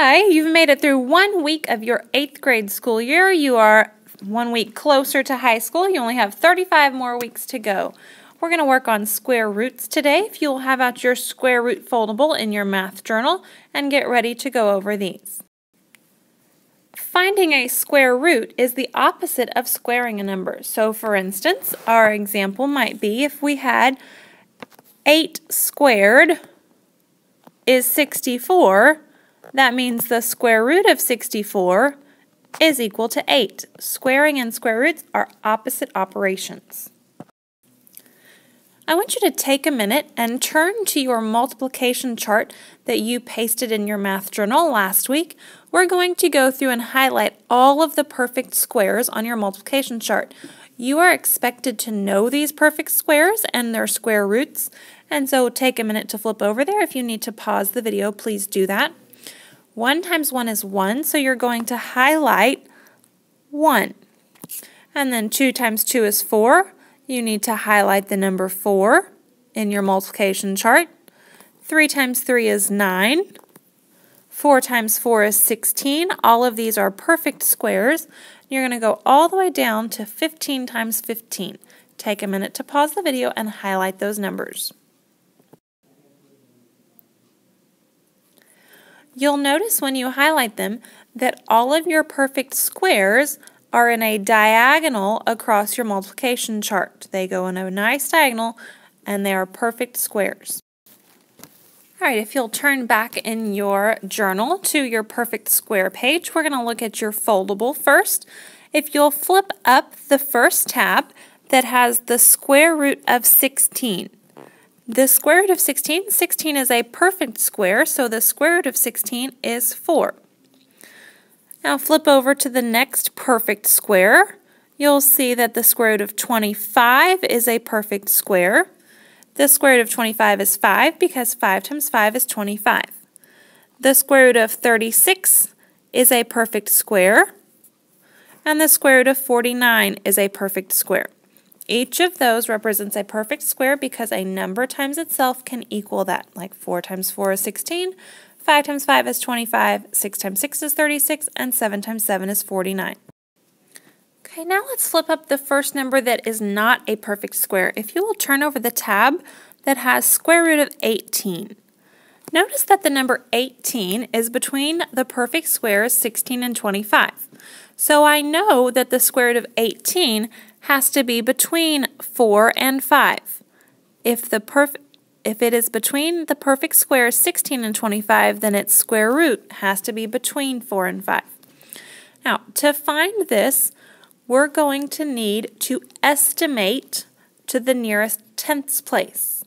Hi, you've made it through 1 week of your 8th grade school year. You are 1 week closer to high school. You only have 35 more weeks to go. We're going to work on square roots today. If you'll have out your square root foldable in your math journal and get ready to go over these. Finding a square root is the opposite of squaring a number. So for instance, our example might be if we had 8 squared is 64, that means the square root of 64 is equal to 8. Squaring and square roots are opposite operations. I want you to take a minute and turn to your multiplication chart that you pasted in your math journal last week. We're going to go through and highlight all of the perfect squares on your multiplication chart. You are expected to know these perfect squares and their square roots, and so take a minute to flip over there. If you need to pause the video, please do that. 1 times 1 is 1, so you're going to highlight 1. And then 2 times 2 is 4. You need to highlight the number 4 in your multiplication chart. 3 times 3 is 9. 4 times 4 is 16. All of these are perfect squares. You're going to go all the way down to 15 times 15. Take a minute to pause the video and highlight those numbers. You'll notice when you highlight them that all of your perfect squares are in a diagonal across your multiplication chart. They go in a nice diagonal and they are perfect squares. Alright, if you'll turn back in your journal to your perfect square page, we're going to look at your foldable first. If you'll flip up the first tab that has the square root of 16. The square root of 16 is a perfect square, so the square root of 16 is 4. Now flip over to the next perfect square. You'll see that the square root of 25 is a perfect square. The square root of 25 is 5 because 5 times 5 is 25. The square root of 36 is a perfect square. And the square root of 49 is a perfect square. Each of those represents a perfect square because a number times itself can equal that, like 4 times 4 is 16, 5 times 5 is 25, 6 times 6 is 36, and 7 times 7 is 49. Okay, now let's flip up the first number that is not a perfect square. If you will turn over the tab that has square root of 18. Notice that the number 18 is between the perfect squares 16 and 25. So I know that the square root of 18 has to be between 4 and 5. If it is between the perfect squares 16 and 25, then its square root has to be between 4 and 5. Now, to find this, we're going to need to estimate to the nearest tenths place.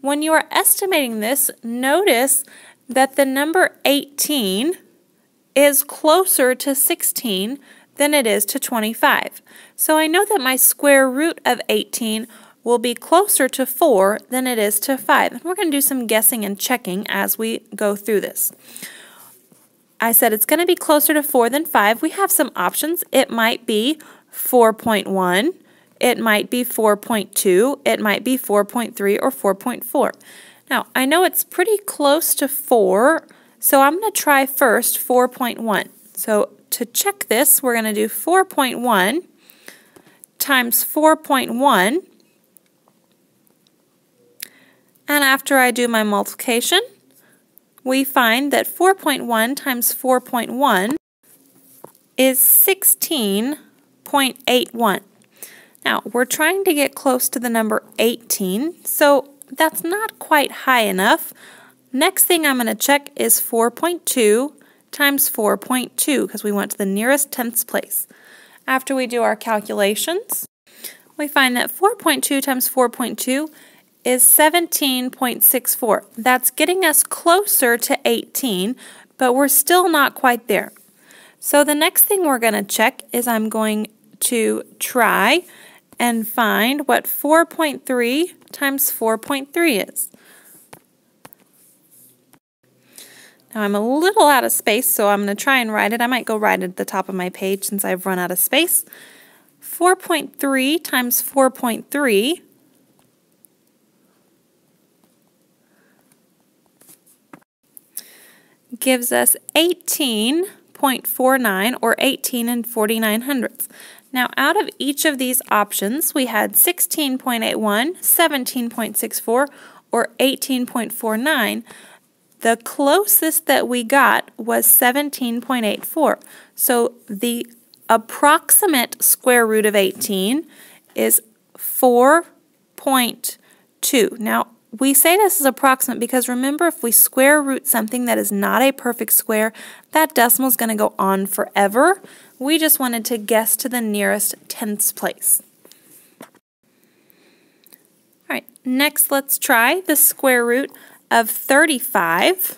When you are estimating this, notice that the number 18 is closer to 16 than it is to 25. So I know that my square root of 18 will be closer to 4 than it is to 5. And we're going to do some guessing and checking as we go through this. I said it's going to be closer to 4 than 5. We have some options. It might be 4.1. It might be 4.2. It might be 4.3 or 4.4. Now, I know it's pretty close to 4, so I'm going to try first 4.1. So to check this, we're going to do 4.1 times 4.1. And after I do my multiplication, we find that 4.1 times 4.1 is 16.81. Now, we're trying to get close to the number 18, so that's not quite high enough. Next thing I'm going to check is 4.2 times 4.2 because we went to the nearest tenths place. After we do our calculations, we find that 4.2 times 4.2 is 17.64. That's getting us closer to 18, but we're still not quite there. So the next thing we're going to check is I'm going to try and find what 4.3 times 4.3 is. Now I'm a little out of space, so I'm going to try and write it. I might go right at the top of my page since I've run out of space. 4.3 times 4.3 gives us 18.49 or 18 49/100. Now out of each of these options we had 16.81, 17.64, or 18.49. The closest that we got was 17.84. So the approximate square root of 18 is 4.2. Now, we say this is approximate because remember, if we square root something that is not a perfect square, that decimal is going to go on forever. We just wanted to guess to the nearest tenths place. All right, next let's try the square root of 35.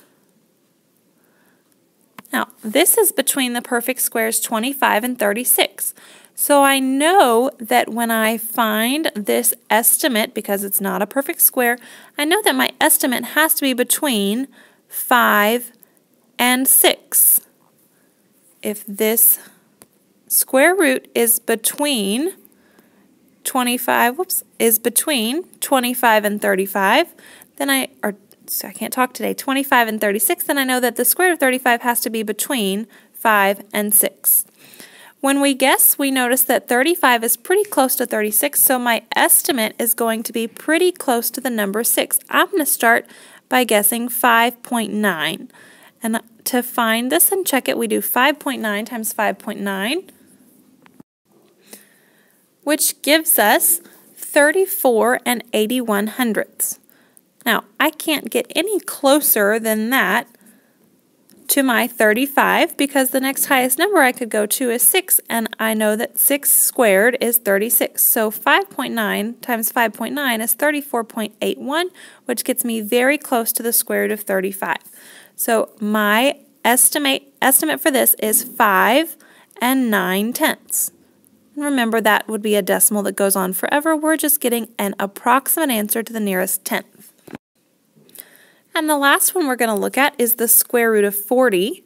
Now, this is between the perfect squares 25 and 36. So I know that when I find this estimate, because it's not a perfect square, I know that my estimate has to be between 5 and 6. If this square root is between 25 and 35, then I can't talk today, 25 and 36, then I know that the square root of 35 has to be between 5 and 6. When we guess, we notice that 35 is pretty close to 36, so my estimate is going to be pretty close to the number 6. I'm going to start by guessing 5.9. And to find this and check it, we do 5.9 times 5.9, which gives us 34 and 81/100. Now, I can't get any closer than that to my 35 because the next highest number I could go to is 6, and I know that 6 squared is 36. So 5.9 times 5.9 is 34.81, which gets me very close to the square root of 35. So my estimate for this is 5 and 9/10. And remember, that would be a decimal that goes on forever. We're just getting an approximate answer to the nearest tenth. And the last one we're going to look at is the square root of 40.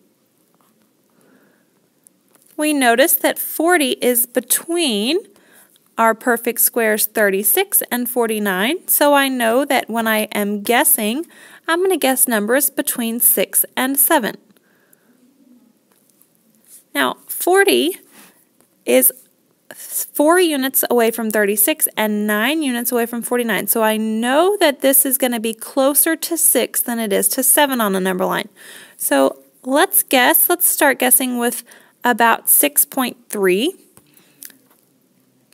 We notice that 40 is between our perfect squares 36 and 49, so I know that when I am guessing, I'm going to guess numbers between 6 and 7. Now, 40 is 4 units away from 36 and 9 units away from 49. So I know that this is going to be closer to 6 than it is to 7 on the number line. So let's guess. Let's start guessing with about 6.3.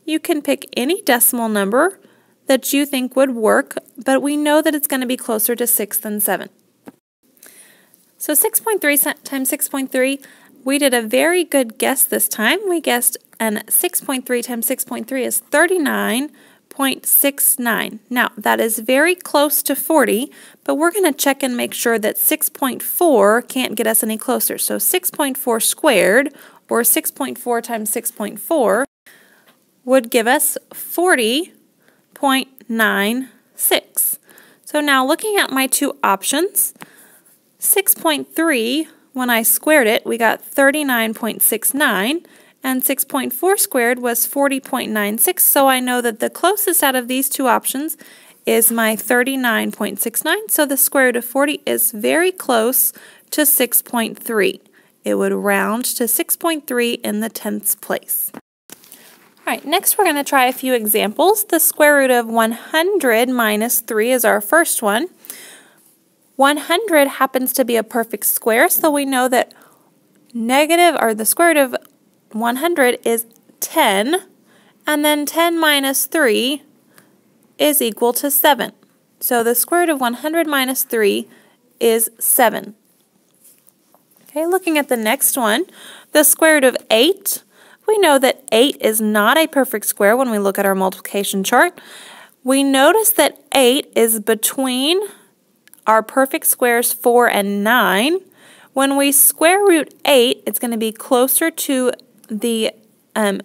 You can pick any decimal number that you think would work, but we know that it's going to be closer to 6 than 7. So 6.3 times 6.3, we did a very good guess this time. We guessed, and 6.3 times 6.3 is 39.69. Now, that is very close to 40, but we're going to check and make sure that 6.4 can't get us any closer. So 6.4 squared, or 6.4 times 6.4, would give us 40.96. So now looking at my two options, 6.3, when I squared it, we got 39.69, and 6.4 squared was 40.96, so I know that the closest out of these two options is my 39.69, so the square root of 40 is very close to 6.3. It would round to 6.3 in the tenths place. All right, next we're going to try a few examples. The square root of 100 minus 3 is our first one. 100 happens to be a perfect square, so we know that the square root of 100 is 10, and then 10 minus 3 is equal to 7. So the square root of 100 minus 3 is 7. Okay, looking at the next one, the square root of 8, we know that 8 is not a perfect square when we look at our multiplication chart. We notice that 8 is between our perfect squares 4 and 9. When we square root 8, it's going to be closer to the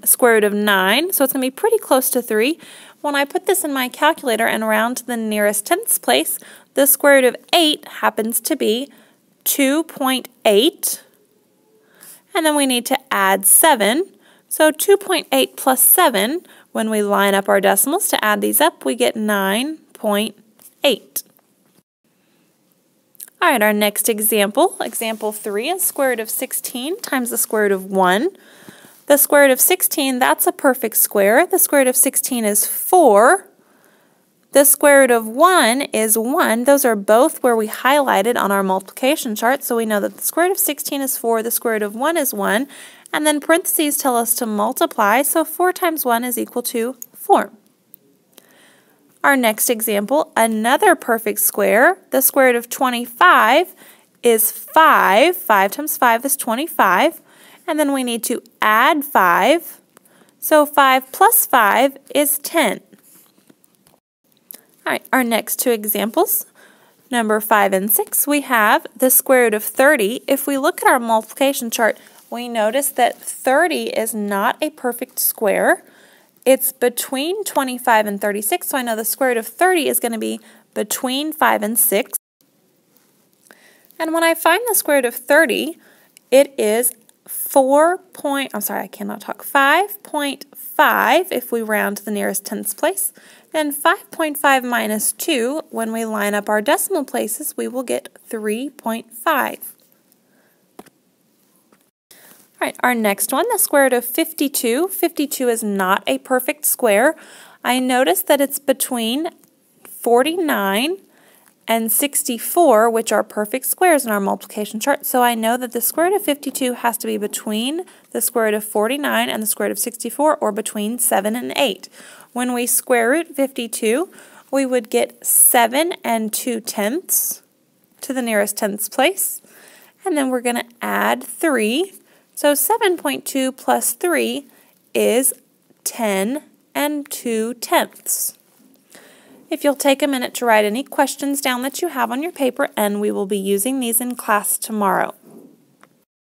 square root of 9, so it's going to be pretty close to 3. When I put this in my calculator and round to the nearest tenths place, the square root of 8 happens to be 2.8, and then we need to add 7. So 2.8 plus 7, when we line up our decimals to add these up, we get 9.8. All right, our next example, example 3, is square root of 16 times the square root of 1. The square root of 16, that's a perfect square. The square root of 16 is 4. The square root of 1 is 1. Those are both where we highlighted on our multiplication chart, so we know that the square root of 16 is 4, the square root of 1 is 1, and then parentheses tell us to multiply, so 4 times 1 is equal to 4. Our next example, another perfect square. The square root of 25 is 5. 5 times 5 is 25, and then we need to add 5, so 5 plus 5 is 10. All right, our next two examples, number 5 and 6, we have the square root of 30. If we look at our multiplication chart, we notice that 30 is not a perfect square. It's between 25 and 36, so I know the square root of 30 is going to be between 5 and 6. And when I find the square root of 30, it is 5.5 if we round to the nearest tenths place. Then 5.5 minus 2, when we line up our decimal places, we will get 3.5. All right, our next one, the square root of 52. 52 is not a perfect square. I notice that it's between 49 and 64, which are perfect squares in our multiplication chart. So I know that the square root of 52 has to be between the square root of 49 and the square root of 64, or between 7 and 8. When we square root 52, we would get 7 and 2/10 to the nearest tenths place. And then we're going to add 3. So 7.2 plus 3 is 10 and 2/10. If you'll take a minute to write any questions down that you have on your paper, and we will be using these in class tomorrow.